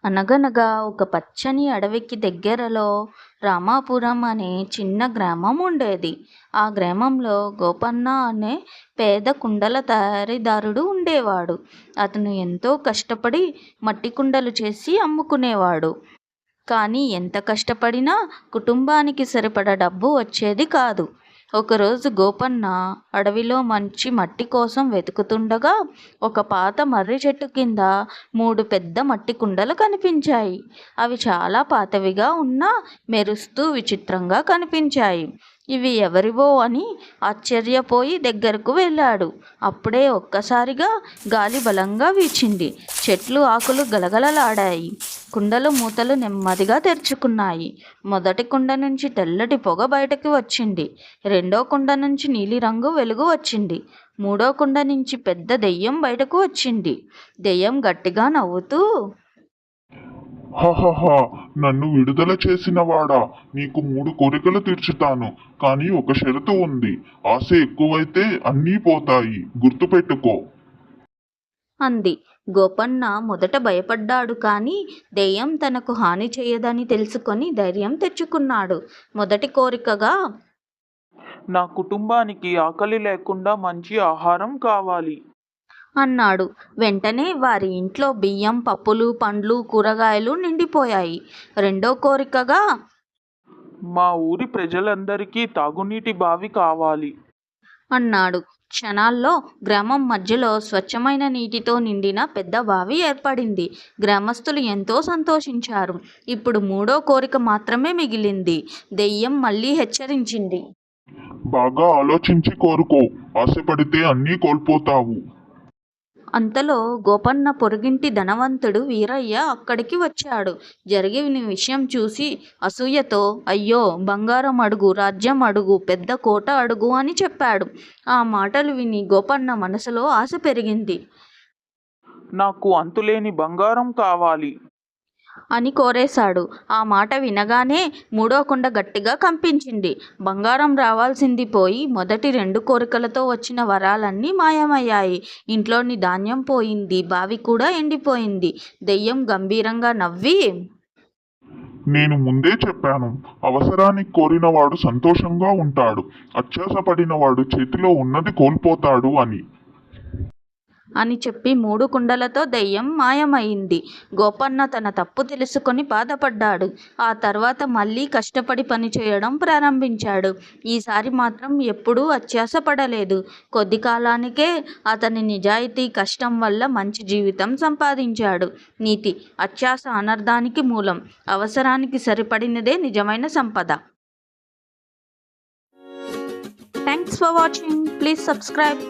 అనగనగా ఒక పచ్చని అడవికి దగ్గరలో రామాపురం అనే చిన్న గ్రామం ఉండేది. ఆ గ్రామంలో గోపన్న అనే పేద కుండల తయారీదారుడు ఉండేవాడు. అతను ఎంతో కష్టపడి మట్టి కుండలు చేసి అమ్ముకునేవాడు. కానీ ఎంత కష్టపడినా కుటుంబానికి సరిపడ డబ్బు వచ్చేది కాదు. ఒకరోజు గోపన్న అడవిలో మంచి మట్టి కోసం వెతుకుతుండగా ఒక పాత మర్రి చెట్టు కింద 3 పెద్ద మట్టి కుండలు కనిపించాయి. అవి చాలా పాతవిగా ఉన్నా మెరుస్తూ విచిత్రంగా కనిపించాయి. ఇవి ఎవరివో అని ఆశ్చర్యపోయి దగ్గరకు వెళ్ళాడు. అప్పుడే ఒక్కసారిగా గాలి బలంగా వీచింది. చెట్లు ఆకులు గలగలలాడాయి. కుండలు మూతలు నెమ్మదిగా తెరుచుకున్నాయి. మొదటి కుండ నుంచి తెల్లటి పొగ బయటకు వచ్చింది. రెండో కుండ నుంచి నీలిరంగు వెలుగు వచ్చింది. మూడో కుండ నుంచి పెద్ద దెయ్యం బయటకు వచ్చింది. దెయ్యం గట్టిగా నవ్వుతూ, హహహా, నన్ను విడుదల చేసినవాడా, నీకు 3 కోరికలు తీర్చుతాను. కానీ ఒక షరతు ఉంది. ఆశ ఎక్కువైతే అన్నీ పోతాయి, గుర్తుపెట్టుకో. అంది. గోపన్న మొదట భయపడ్డాడు. కానీ దెయ్యం తనకు హాని చేయదని తెలుసుకొని ధైర్యం తెచ్చుకున్నాడు. మొదటి కోరికగా, నా కుటుంబానికి ఆకలి లేకుండా మంచి ఆహారం కావాలి అన్నాడు. వెంటనే వారి ఇంట్లో బియ్యం, పప్పులు, పండ్లు, కూరగాయలు నిండిపోయాయి. రెండో కోరికగా, మా ఊరి ప్రజలందరికీ తాగునీటి బావి కావాలి అన్నాడు. క్షణాల్లో గ్రామం మధ్యలో స్వచ్ఛమైన నీటితో నిండిన పెద్ద బావి ఏర్పడింది. గ్రామస్తులు ఎంతో సంతోషించారు. ఇప్పుడు మూడో కోరిక మాత్రమే మిగిలింది. దెయ్యం మళ్ళీ హెచ్చరించింది. బాగా ఆలోచించి కోరుకో. ఆశపడితే అన్నీ కోల్పోతావు. అంతలో గోపన్న పొరుగింటి ధనవంతుడు వీరయ్య అక్కడికి వచ్చాడు. జరిగిన విషయం చూసి అసూయతో, అయ్యో, బంగారం అడుగు, రాజ్యం అడుగు, పెద్ద కోట అడుగు అని చెప్పాడు. ఆ మాటలు విని గోపన్న మనసులో ఆశ పెరిగింది. నాకు అంతులేని బంగారం కావాలి అని కోరేశాడు. ఆ మాట వినగానే మూడో కుండ గట్టిగా కంపించింది. బంగారం రావాల్సింది పోయి మొదటి 2 కోరికలతో వచ్చిన వరాలన్నీ మాయమయ్యాయి. ఇంట్లోని ధాన్యం పోయింది. బావి కూడా ఎండిపోయింది. దెయ్యం గంభీరంగా నవ్వి, నేను ముందే చెప్పాను, అవసరానికి కోరినవాడు సంతోషంగా ఉంటాడు, అత్యాశపడినవాడు చేతిలో ఉన్నది కోల్పోతాడు అని. అని చెప్పి 3 కుండలతో దెయ్యం మాయమైంది. గోపన్న తన తప్పు తెలుసుకొని బాధపడ్డాడు. ఆ తర్వాత మళ్ళీ కష్టపడి పని చేయడం ప్రారంభించాడు. ఈసారి మాత్రం ఎప్పుడూ అత్యాశపడలేదు. కొద్ది కాలానికే అతని నిజాయితీ, కష్టం వల్ల మంచి జీవితం సంపాదించాడు. నీతి: అత్యాశ అనర్థానికి మూలం. అవసరానికి సరిపడినదే నిజమైన సంపద. Thanks for watching. Please subscribe.